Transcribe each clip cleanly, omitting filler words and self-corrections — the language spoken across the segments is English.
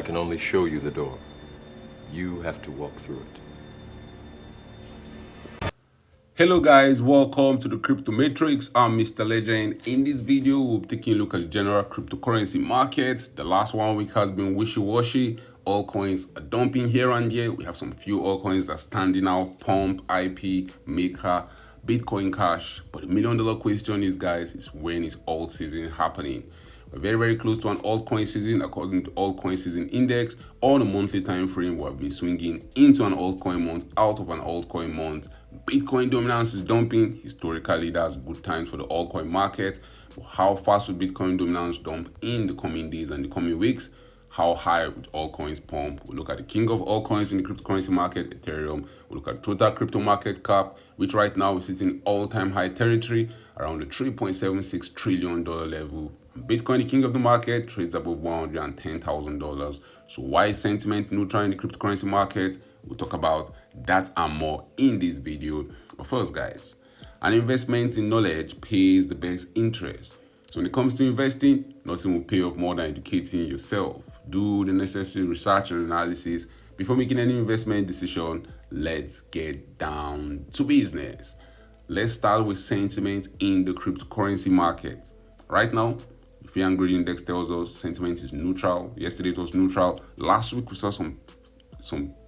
can only show you the door. You have to walk through it. Hello guys, welcome to the Crypto Matrix. I'm Mr. Legend. In this video, we'll be taking a look at the general cryptocurrency market. The last 1 week has been wishy-washy. Altcoins are dumping here and there. We have some few altcoins that are standing out: Pump, IP, Maker, Bitcoin Cash. But the $1 million question is, guys, is when is alt season happening? We're very close to an altcoin season according to Altcoin Season Index. On a monthly time frame, we have been swinging into an altcoin month, out of an altcoin month. Bitcoin dominance is dumping. Historically, that's good times for the altcoin market. But how fast will Bitcoin dominance dump in the coming days and the coming weeks? How high would altcoins pump? We'll look at the king of altcoins in the cryptocurrency market, Ethereum. We'll look at total crypto market cap, which right now is sitting all-time high territory around the $3.76 trillion level. Bitcoin, the king of the market, trades above $110,000. So why is sentiment neutral in the cryptocurrency market? We'll talk about that and more in this video. But first, guys, an investment in knowledge pays the best interest. So when it comes to investing, nothing will pay off more than educating yourself. Do the necessary research and analysis before making any investment decision. Let's get down to business. Let's start with sentiment in the cryptocurrency market. Right now, the fear and greed index tells us sentiment is neutral. Yesterday it was neutral. Last week we saw some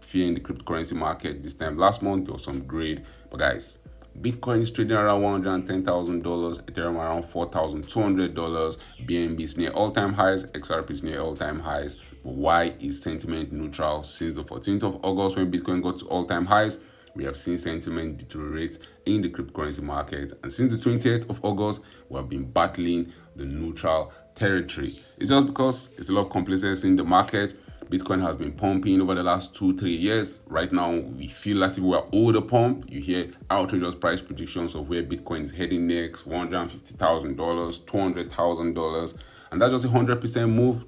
fear in the cryptocurrency market. This time last month there was some greed. But guys, Bitcoin is trading around $110,000, Ethereum around $4,200, BNB is near all-time highs, XRP is near all-time highs. But why is sentiment neutral? Since the 14th of August, when Bitcoin got to all-time highs, we have seen sentiment deteriorate in the cryptocurrency market. And since the 20th of August, we have been battling the neutral territory. It's just because there's a lot of complacency in the market. Bitcoin has been pumping over the last 2-3 years. Right now, we feel as if we are over the pump. You hear outrageous price predictions of where Bitcoin is heading next: $150,000, $200,000. And that's just a 100% move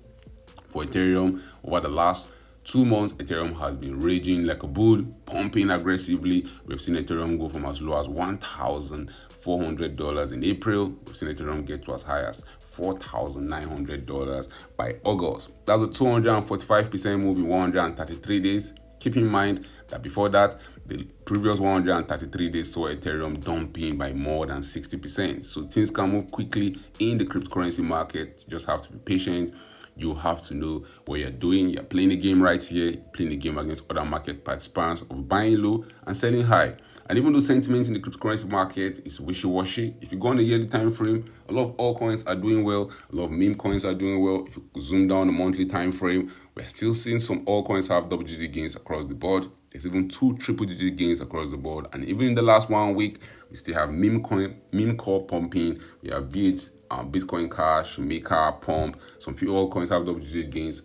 for Ethereum. Over the last 2 months, Ethereum has been raging like a bull, pumping aggressively. We've seen Ethereum go from as low as $1,400 in April. We've seen Ethereum get to as high as $4,900 by August. That's a 245% move in 133 days. Keep in mind that before that, the previous 133 days saw Ethereum dumping by more than 60%. So things can move quickly in the cryptocurrency market. You just have to be patient. You have to know what you're doing. You're playing the game right here. You're playing the game against other market participants of buying low and selling high. And even though sentiment in the cryptocurrency market is wishy-washy, if you go on a yearly time frame, a lot of altcoins are doing well. A lot of meme coins are doing well. If you zoom down the monthly time frame, we're still seeing some altcoins have double-digit gains across the board. There's even 2 triple-digit gains across the board. And even in the last 1 week, we still have meme core pumping. We have Bitcoin Cash, Maker, Pump. Some few altcoins have double-digit gains.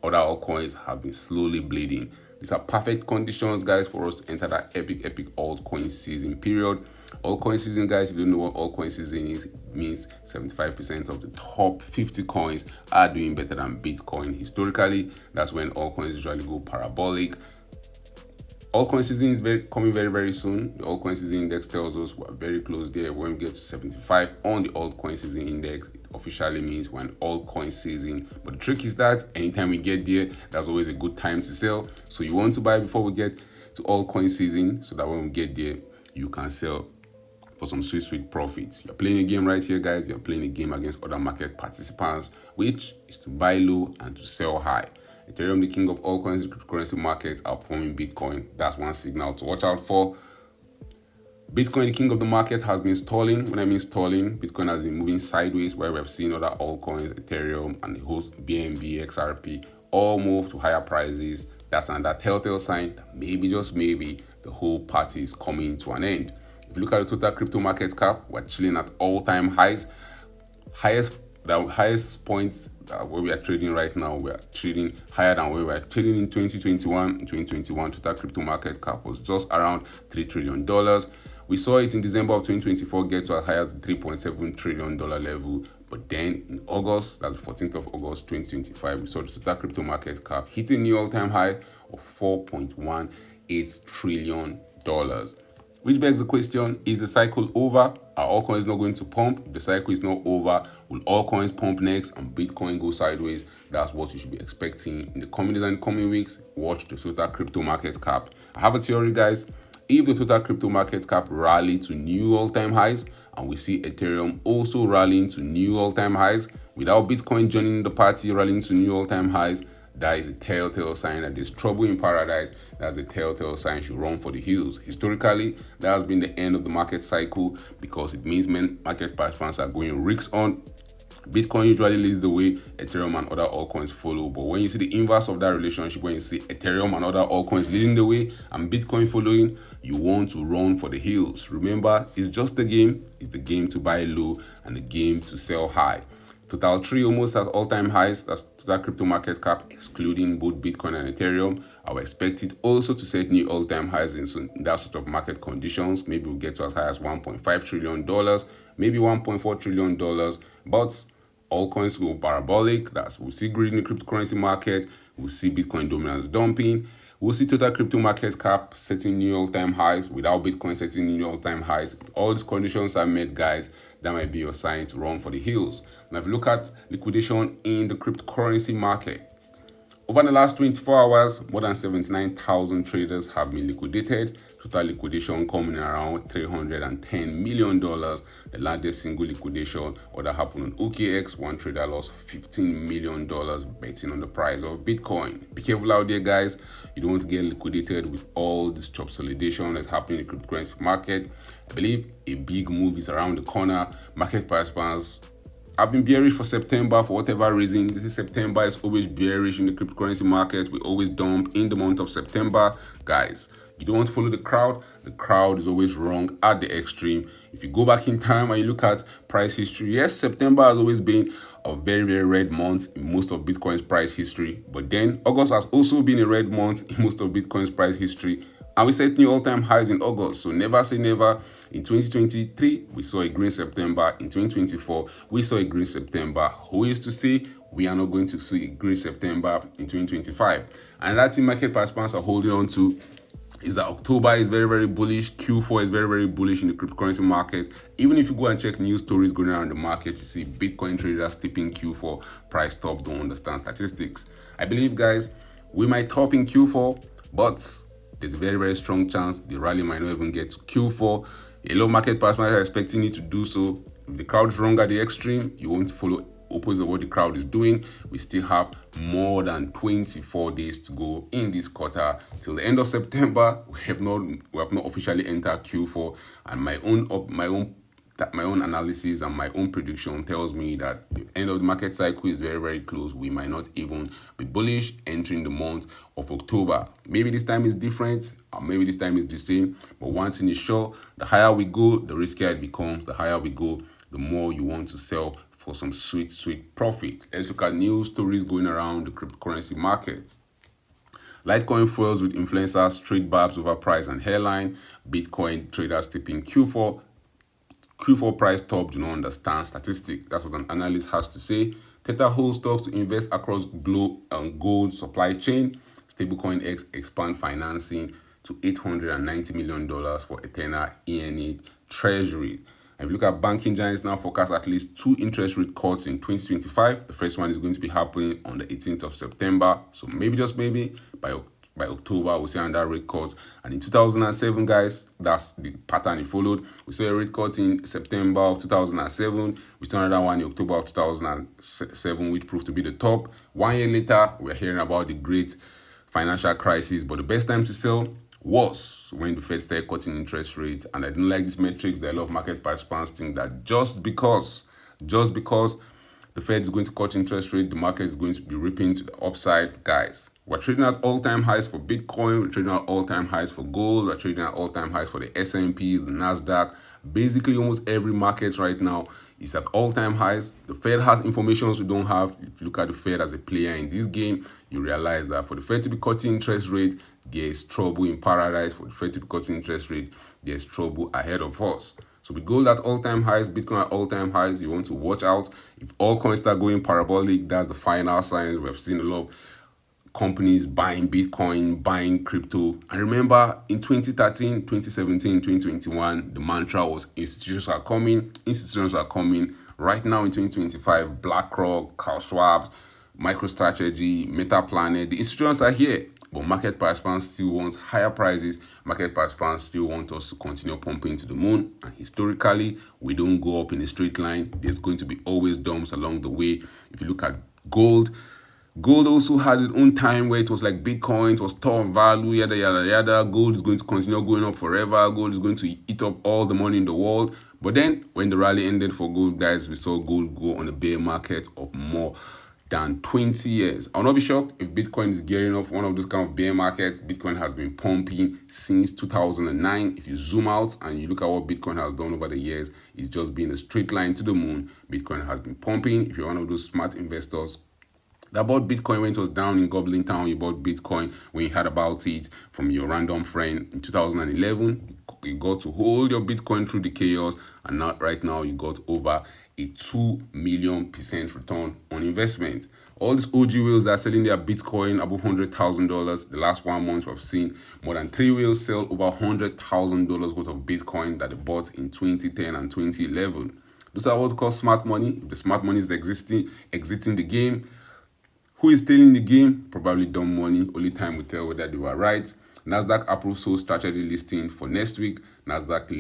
Other altcoins have been slowly bleeding. These are perfect conditions, guys, for us to enter that epic altcoin season period. Altcoin season, guys, if you don't know what altcoin season is, it means 75% of the top 50 coins are doing better than Bitcoin. Historically, that's when altcoins usually go parabolic. Altcoin season is coming very soon. The altcoin season index tells us we're very close there. When we get to 75 on the altcoin season index, it officially means we're in altcoin season. But the trick is that anytime we get there, that's always a good time to sell. So you want to buy before we get to altcoin season, so that when we get there, you can sell for some sweet profits. You're playing a game right here, guys. You're playing a game against other market participants, which is to buy low and to sell high. Ethereum, the king of all coins in the cryptocurrency markets, outperforming Bitcoin. That's one signal to watch out for. Bitcoin, the king of the market, has been stalling. When I mean stalling, Bitcoin has been moving sideways, where we have seen other altcoins, Ethereum and the host BNB, XRP, all move to higher prices. That's another telltale sign that maybe, just maybe, the whole party is coming to an end. If you look at the total crypto market cap, we're chilling at all-time highs. The highest points where we are trading right now, we are trading higher than where we were trading in 2021. In 2021, total crypto market cap was just around $3 trillion. We saw it in December of 2024 get to as high as the $3.7 trillion level. But then in August, that's the 14th of August 2025, we saw the total crypto market cap hitting new all-time high of $4.18 trillion. Which begs the question, is the cycle over? Are all coins not going to pump? If the cycle is not over, will all coins pump next and Bitcoin go sideways? That's what you should be expecting in the coming days and coming weeks. Watch the total crypto market cap. I have a theory, guys. If the total crypto market cap rally to new all-time highs and we see Ethereum also rallying to new all-time highs without Bitcoin joining the party rallying to new all-time highs, that is a telltale sign that there's trouble in paradise. That's a telltale sign you should run for the hills. Historically, that has been the end of the market cycle because it means market participants are going risks on. Bitcoin usually leads the way, Ethereum and other altcoins follow. But when you see the inverse of that relationship, when you see Ethereum and other altcoins leading the way and Bitcoin following, you want to run for the hills. Remember, it's just a game. It's the game to buy low and the game to sell high. Total 3 almost at all-time highs. That's total crypto market cap, excluding both Bitcoin and Ethereum. I would expect it also to set new all-time highs in that sort of market conditions. Maybe we'll get to as high as $1.5 trillion, maybe $1.4 trillion. But all coins go parabolic. We'll see greed in the cryptocurrency market. We'll see Bitcoin dominance dumping. We'll see total crypto market cap setting new all-time highs without Bitcoin setting new all-time highs. If all these conditions are met, guys, that might be your sign to run for the hills. Now, if you look at liquidation in the cryptocurrency market, over the last 24 hours, more than 79,000 traders have been liquidated. Total liquidation coming around $310 million. The largest single liquidation that happened on OKX. One trader lost $15 million betting on the price of Bitcoin. Be careful out there, guys. You don't want to get liquidated with all this chop solidation that's happening in the cryptocurrency market. I believe a big move is around the corner. Market participants I've been bearish for September for whatever reason. This is September. It's always bearish in the cryptocurrency market. We always dump in the month of September. Guys, you don't want to follow the crowd. The crowd is always wrong at the extreme. If you go back in time and you look at price history, yes, September has always been a very, very red month in most of Bitcoin's price history. But then August has also been a red month in most of Bitcoin's price history. And we set new all-time highs in August. So never say never. In 2023, we saw a green September. In 2024, we saw a green September. Who is to say we are not going to see a green September in 2025? And that thing market participants are holding on to is that October is very, very bullish. Q4 is very, very bullish in the cryptocurrency market. Even if you go and check news stories going around the market, you see Bitcoin traders tipping Q4 price top. Don't understand statistics. I believe, guys, we might top in Q4, but there's a very, very strong chance the rally might not even get to Q4. A lot of market participants are expecting it to do so. If the crowd is wrong at the extreme, you won't follow opposite of what the crowd is doing. We still have more than 24 days to go in this quarter till the end of September. We have not officially entered Q4, and my own analysis and my own prediction tells me that the end of the market cycle is very, very close. We might not even be bullish entering the month of October. Maybe this time is different, or maybe this time is the same. But one thing is sure, the higher we go, the riskier it becomes. The higher we go, the more you want to sell for some sweet, sweet profit. Let's look at news stories going around the cryptocurrency market. Litecoin fuels with influencers, trade barbs over price and hairline. Bitcoin traders tipping Q4 price top. Do not understand statistics. That's what an analyst has to say. Tether holds stocks to invest across gold supply chain. Stablecoin X expand financing to $890 million for Eternal ENA Treasury. If you look at banking giants now forecast at least 2 interest rate cuts in 2025. The first one is going to be happening on the 18th of September. So maybe, just maybe, by October, we'll see another rate cut. And in 2007, guys, that's the pattern it followed. We saw a rate cut in September of 2007. We saw another one in October of 2007, which proved to be the top. 1 year later, we're hearing about the great financial crisis. But the best time to sell was when the Fed started cutting interest rates. And I don't like these metrics that a lot of market participants think that just because the Fed is going to cut interest rate, the market is going to be ripping to the upside. Guys, we're trading at all-time highs for Bitcoin. We're trading at all-time highs for gold. We're trading at all-time highs for the S&P, the Nasdaq. Basically, almost every market right now is at all-time highs. The Fed has information we don't have. If you look at the Fed as a player in this game, you realize that for the Fed to be cutting interest rate, there is trouble in paradise. For the Fed to be cutting interest rate, there's trouble ahead of us. So with gold at all-time highs, Bitcoin at all-time highs, you want to watch out. If all coins start going parabolic, that's the final signs. We've seen a lot of companies buying Bitcoin, buying crypto. And remember, in 2013, 2017, 2021, the mantra was institutions are coming, institutions are coming. Right now in 2025, BlackRock, Carl Schwab, MicroStrategy, MetaPlanet, the institutions are here. But market participants still want higher prices. Market participants still want us to continue pumping to the moon. And historically, we don't go up in a straight line. There's going to be always dumps along the way. If you look at gold, gold also had its own time where it was like Bitcoin, it was store of value, yada, yada, yada. Gold is going to continue going up forever. Gold is going to eat up all the money in the world. But then when the rally ended for gold, guys, we saw gold go on a bear market of more than 20 years. I'll not be shocked if Bitcoin is gearing up for one of those kind of bear markets. Bitcoin has been pumping since 2009. If you zoom out and you look at what Bitcoin has done over the years, it's just been a straight line to the moon. Bitcoin has been pumping. If you're one of those smart investors that bought Bitcoin when it was down in Goblin Town, you bought Bitcoin when you heard about it from your random friend in 2011, you got to hold your Bitcoin through the chaos, and now right now you got over a 2 million % return on investment. All these OG whales that are selling their Bitcoin above $100,000, the last 1 month we've seen more than 3 whales sell over $100,000 worth of Bitcoin that they bought in 2010 and 2011. Those are what we call smart money. If the smart money is exiting the game, who is stealing the game? Probably dumb money. Only time will tell whether they were right. Nasdaq approves sole strategy listing for next week. Nasdaq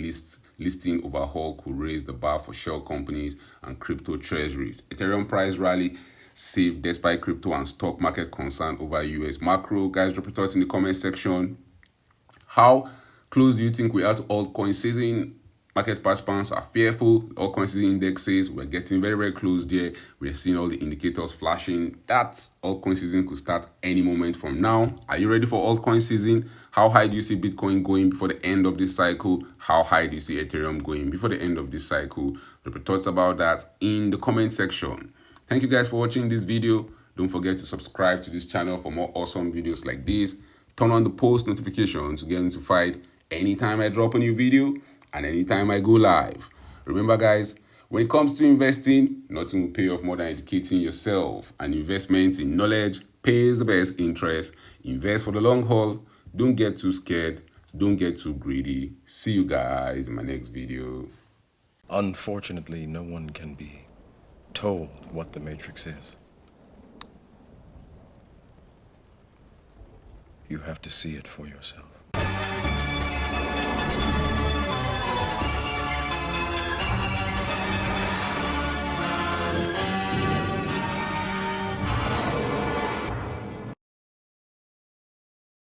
listing overhaul could raise the bar for shell companies and crypto treasuries. Ethereum price rally saved despite crypto and stock market concern over US macro. Guys, drop your thoughts in the comment section. How close do you think we are to altcoin season? Market participants are fearful. Altcoin season index says we're getting very, very close there. We're seeing all the indicators flashing. That altcoin season could start any moment from now. Are you ready for altcoin season? How high do you see Bitcoin going before the end of this cycle? How high do you see Ethereum going before the end of this cycle? Drop your thoughts about that in the comment section. Thank you guys for watching this video. Don't forget to subscribe to this channel for more awesome videos like this. Turn on the post notification to get notified anytime I drop a new video and anytime I go live. Remember guys, when it comes to investing, nothing will pay off more than educating yourself. And investment in knowledge pays the best interest. Invest for the long haul. Don't get too scared. Don't get too greedy. See you guys in my next video. Unfortunately, no one can be told what the Matrix is. You have to see it for yourself.